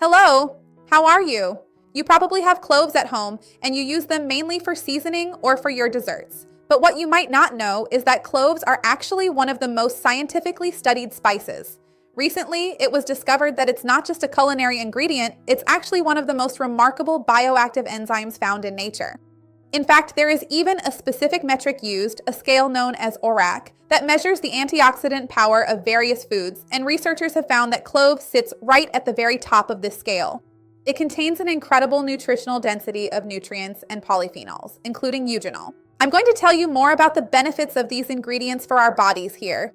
Hello, how are you? You probably have cloves at home and you use them mainly for seasoning or for your desserts. But what you might not know is that cloves are actually one of the most scientifically studied spices. Recently, it was discovered that it's not just a culinary ingredient, it's actually one of the most remarkable bioactive enzymes found in nature. In fact, there is even a specific metric used, a scale known as ORAC, that measures the antioxidant power of various foods, and researchers have found that clove sits right at the very top of this scale. It contains an incredible nutritional density of nutrients and polyphenols, including eugenol. I'm going to tell you more about the benefits of these ingredients for our bodies here.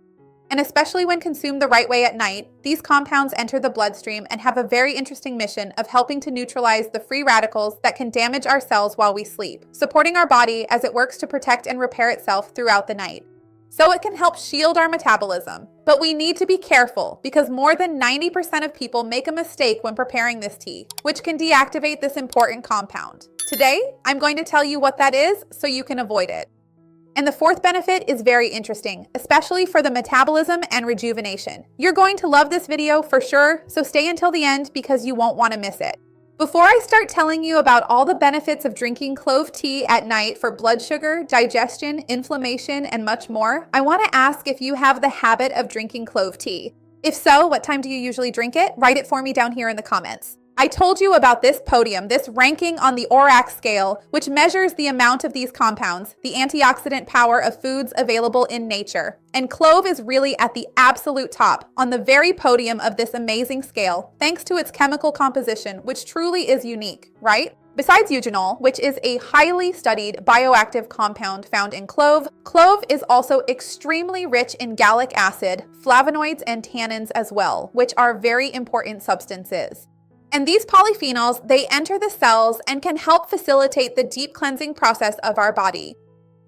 And especially when consumed the right way at night, these compounds enter the bloodstream and have a very interesting mission of helping to neutralize the free radicals that can damage our cells while we sleep, supporting our body as it works to protect and repair itself throughout the night. So it can help shield our metabolism. But we need to be careful because more than 90% of people make a mistake when preparing this tea, which can deactivate this important compound. Today, I'm going to tell you what that is so you can avoid it. And the fourth benefit is very interesting, especially for the metabolism and rejuvenation. You're going to love this video for sure, so stay until the end because you won't want to miss it. Before I start telling you about all the benefits of drinking clove tea at night for blood sugar, digestion, inflammation, and much more, I want to ask if you have the habit of drinking clove tea. If so, what time do you usually drink it? Write it for me down here in the comments. I told you about this podium, this ranking on the ORAC scale, which measures the amount of these compounds, the antioxidant power of foods available in nature. And clove is really at the absolute top, on the very podium of this amazing scale, thanks to its chemical composition, which truly is unique, right? Besides eugenol, which is a highly studied bioactive compound found in clove, clove is also extremely rich in gallic acid, flavonoids, and tannins as well, which are very important substances. And these polyphenols, they enter the cells and can help facilitate the deep cleansing process of our body.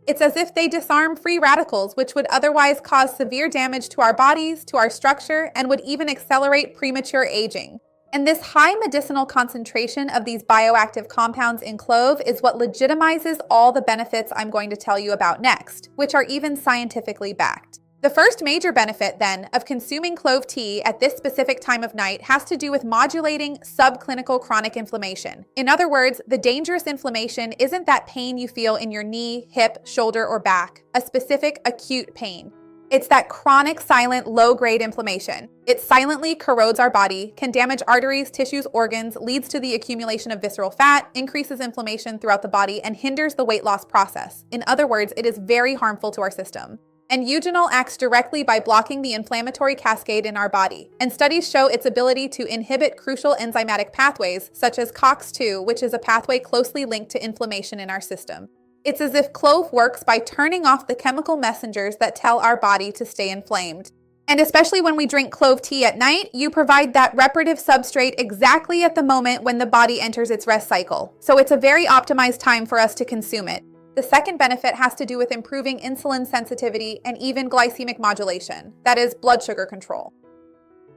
It's as if they disarm free radicals, which would otherwise cause severe damage to our bodies, to our structure, and would even accelerate premature aging. And this high medicinal concentration of these bioactive compounds in clove is what legitimizes all the benefits I'm going to tell you about next, which are even scientifically backed. The first major benefit, then, of consuming clove tea at this specific time of night has to do with modulating subclinical chronic inflammation. In other words, the dangerous inflammation isn't that pain you feel in your knee, hip, shoulder, or back, a specific acute pain. It's that chronic, silent, low-grade inflammation. It silently corrodes our body, can damage arteries, tissues, organs, leads to the accumulation of visceral fat, increases inflammation throughout the body, and hinders the weight loss process. In other words, it is very harmful to our system. And eugenol acts directly by blocking the inflammatory cascade in our body. And studies show its ability to inhibit crucial enzymatic pathways, such as COX-2, which is a pathway closely linked to inflammation in our system. It's as if clove works by turning off the chemical messengers that tell our body to stay inflamed. And especially when we drink clove tea at night, you provide that reparative substrate exactly at the moment when the body enters its rest cycle. So it's a very optimized time for us to consume it. The second benefit has to do with improving insulin sensitivity and even glycemic modulation, that is, blood sugar control.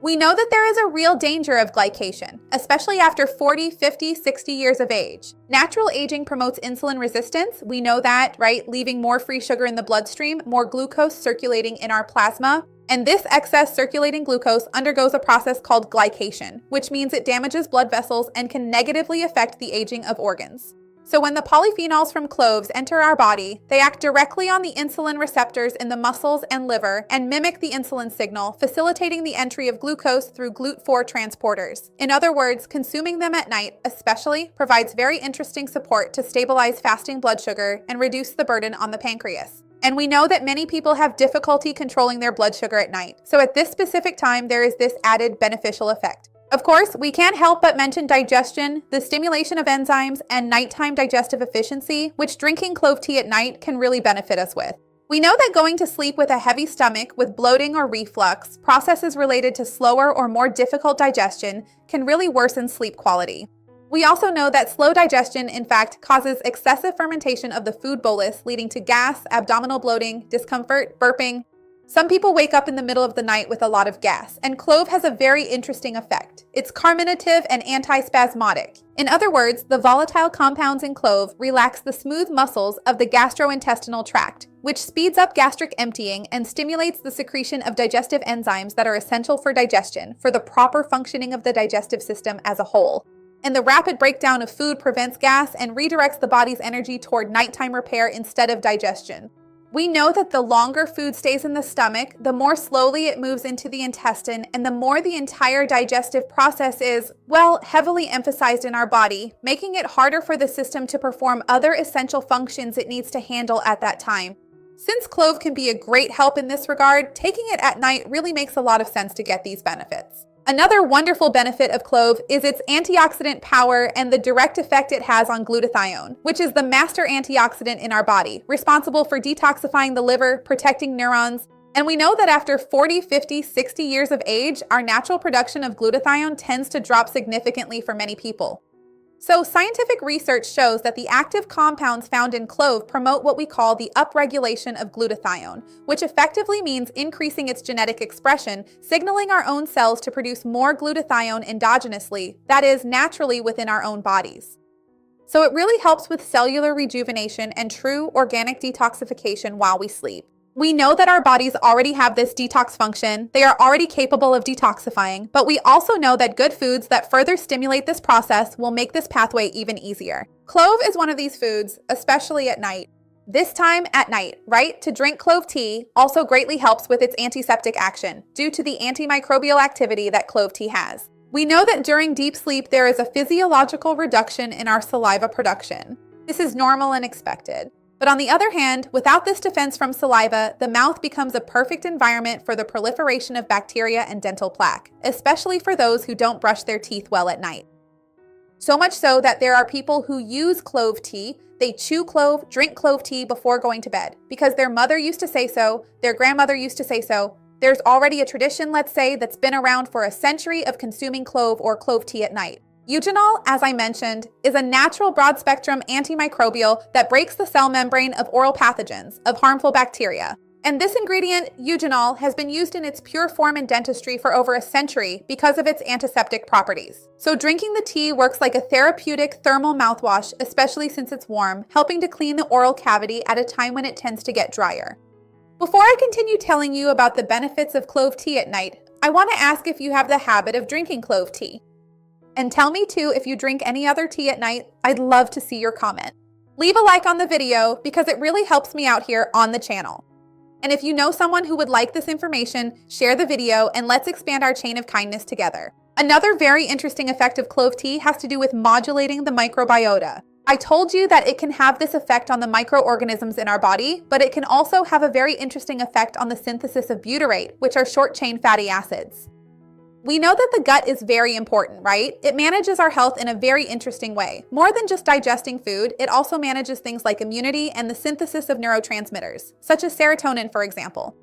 We know that there is a real danger of glycation, especially after 40, 50, 60 years of age. Natural aging promotes insulin resistance. We know that, right? Leaving more free sugar in the bloodstream, more glucose circulating in our plasma. And this excess circulating glucose undergoes a process called glycation, which means it damages blood vessels and can negatively affect the aging of organs. So when the polyphenols from cloves enter our body, they act directly on the insulin receptors in the muscles and liver and mimic the insulin signal, facilitating the entry of glucose through GLUT4 transporters. In other words, consuming them at night especially provides very interesting support to stabilize fasting blood sugar and reduce the burden on the pancreas. And we know that many people have difficulty controlling their blood sugar at night. So at this specific time, there is this added beneficial effect. Of course, we can't help but mention digestion, the stimulation of enzymes, and nighttime digestive efficiency, which drinking clove tea at night can really benefit us with. We know that going to sleep with a heavy stomach with bloating or reflux, processes related to slower or more difficult digestion, can really worsen sleep quality. We also know that slow digestion, in fact, causes excessive fermentation of the food bolus, leading to gas, abdominal bloating, discomfort, burping. Some people wake up in the middle of the night with a lot of gas, and clove has a very interesting effect. It's carminative and antispasmodic. In other words, the volatile compounds in clove relax the smooth muscles of the gastrointestinal tract, which speeds up gastric emptying and stimulates the secretion of digestive enzymes that are essential for digestion, for the proper functioning of the digestive system as a whole. And the rapid breakdown of food prevents gas and redirects the body's energy toward nighttime repair instead of digestion. We know that the longer food stays in the stomach, the more slowly it moves into the intestine, and the more the entire digestive process is, well, heavily emphasized in our body, making it harder for the system to perform other essential functions it needs to handle at that time. Since clove can be a great help in this regard, taking it at night really makes a lot of sense to get these benefits. Another wonderful benefit of clove is its antioxidant power and the direct effect it has on glutathione, which is the master antioxidant in our body, responsible for detoxifying the liver, protecting neurons. And we know that after 40, 50, 60 years of age, our natural production of glutathione tends to drop significantly for many people. So scientific research shows that the active compounds found in clove promote what we call the upregulation of glutathione, which effectively means increasing its genetic expression, signaling our own cells to produce more glutathione endogenously, that is, naturally within our own bodies. So it really helps with cellular rejuvenation and true organic detoxification while we sleep. We know that our bodies already have this detox function, they are already capable of detoxifying, but we also know that good foods that further stimulate this process will make this pathway even easier. Clove is one of these foods, especially at night. This time at night, right? To drink clove tea also greatly helps with its antiseptic action due to the antimicrobial activity that clove tea has. We know that during deep sleep there is a physiological reduction in our saliva production. This is normal and expected. But on the other hand, without this defense from saliva, the mouth becomes a perfect environment for the proliferation of bacteria and dental plaque, especially for those who don't brush their teeth well at night. So much so that there are people who use clove tea, they chew clove, drink clove tea before going to bed, because their mother used to say so, their grandmother used to say so. There's already a tradition, let's say, that's been around for a century of consuming clove or clove tea at night. Eugenol, as I mentioned, is a natural broad-spectrum antimicrobial that breaks the cell membrane of oral pathogens, of harmful bacteria. And this ingredient, eugenol, has been used in its pure form in dentistry for over a century because of its antiseptic properties. So drinking the tea works like a therapeutic thermal mouthwash, especially since it's warm, helping to clean the oral cavity at a time when it tends to get drier. Before I continue telling you about the benefits of clove tea at night, I want to ask if you have the habit of drinking clove tea. And tell me too if you drink any other tea at night. I'd love to see your comment. Leave a like on the video because it really helps me out here on the channel. And if you know someone who would like this information, share the video and let's expand our chain of kindness together. Another very interesting effect of clove tea has to do with modulating the microbiota. I told you that it can have this effect on the microorganisms in our body, but it can also have a very interesting effect on the synthesis of butyrate, which are short-chain fatty acids. We know that the gut is very important, right? It manages our health in a very interesting way. More than just digesting food, it also manages things like immunity and the synthesis of neurotransmitters, such as serotonin, for example.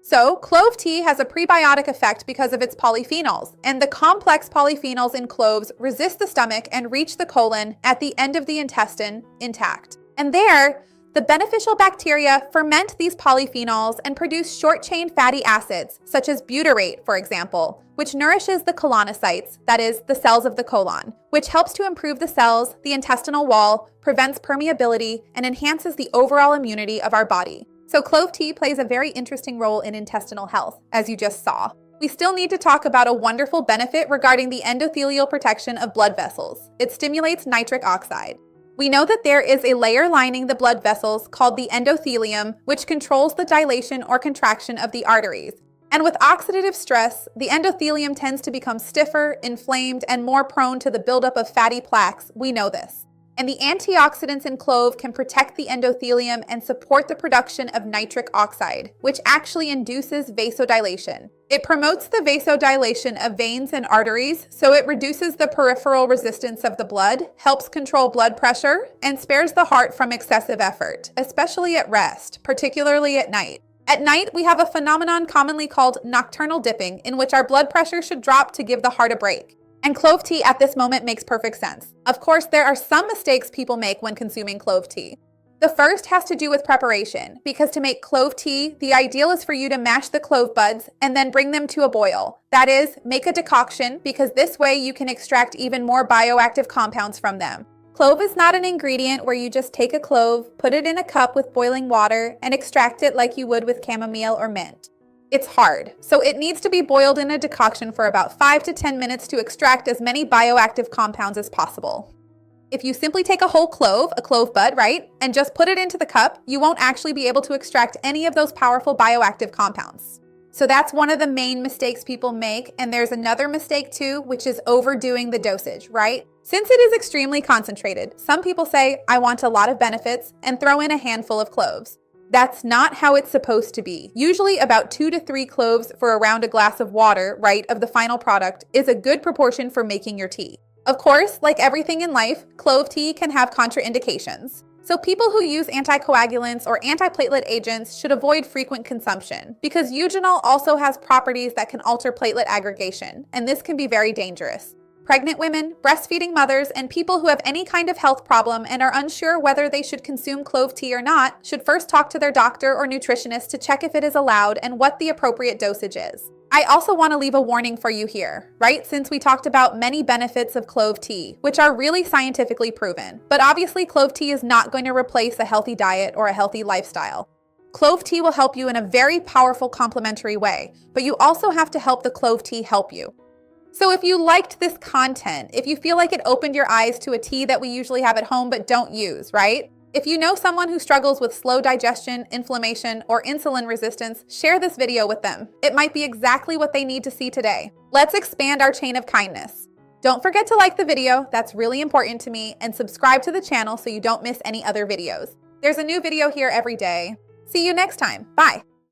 So, clove tea has a prebiotic effect because of its polyphenols, and the complex polyphenols in cloves resist the stomach and reach the colon at the end of the intestine intact. And there, the beneficial bacteria ferment these polyphenols and produce short-chain fatty acids, such as butyrate, for example, which nourishes the colonocytes, that is, the cells of the colon, which helps to improve the cells, the intestinal wall, prevents permeability, and enhances the overall immunity of our body. So clove tea plays a very interesting role in intestinal health, as you just saw. We still need to talk about a wonderful benefit regarding the endothelial protection of blood vessels. It stimulates nitric oxide. We know that there is a layer lining the blood vessels called the endothelium, which controls the dilation or contraction of the arteries. And with oxidative stress, the endothelium tends to become stiffer, inflamed, and more prone to the buildup of fatty plaques. We know this. And the antioxidants in clove can protect the endothelium and support the production of nitric oxide, which actually induces vasodilation. It promotes the vasodilation of veins and arteries, so it reduces the peripheral resistance of the blood, helps control blood pressure, and spares the heart from excessive effort, especially at rest, particularly at night. At night, we have a phenomenon commonly called nocturnal dipping, in which our blood pressure should drop to give the heart a break. And clove tea at this moment makes perfect sense. Of course, there are some mistakes people make when consuming clove tea. The first has to do with preparation, because to make clove tea, the ideal is for you to mash the clove buds and then bring them to a boil. That is, make a decoction, because this way you can extract even more bioactive compounds from them. Clove is not an ingredient where you just take a clove, put it in a cup with boiling water, and extract it like you would with chamomile or mint. It's hard, so it needs to be boiled in a decoction for about 5 to 10 minutes to extract as many bioactive compounds as possible. If you simply take a whole clove, a clove bud, right, and just put it into the cup, you won't actually be able to extract any of those powerful bioactive compounds. So that's one of the main mistakes people make, and there's another mistake too, which is overdoing the dosage, right? Since it is extremely concentrated, some people say, I want a lot of benefits, and throw in a handful of cloves. That's not how it's supposed to be. Usually about 2 to 3 cloves for around a glass of water, right, of the final product is a good proportion for making your tea. Of course, like everything in life, clove tea can have contraindications. So people who use anticoagulants or antiplatelet agents should avoid frequent consumption because eugenol also has properties that can alter platelet aggregation, and this can be very dangerous. Pregnant women, breastfeeding mothers, and people who have any kind of health problem and are unsure whether they should consume clove tea or not should first talk to their doctor or nutritionist to check if it is allowed and what the appropriate dosage is. I also want to leave a warning for you here, right? Since we talked about many benefits of clove tea, which are really scientifically proven. But obviously, clove tea is not going to replace a healthy diet or a healthy lifestyle. Clove tea will help you in a very powerful complementary way, but you also have to help the clove tea help you. So if you liked this content, if you feel like it opened your eyes to a tea that we usually have at home but don't use, right? If you know someone who struggles with slow digestion, inflammation, or insulin resistance, share this video with them. It might be exactly what they need to see today. Let's expand our chain of kindness. Don't forget to like the video, that's really important to me, and subscribe to the channel so you don't miss any other videos. There's a new video here every day. See you next time. Bye.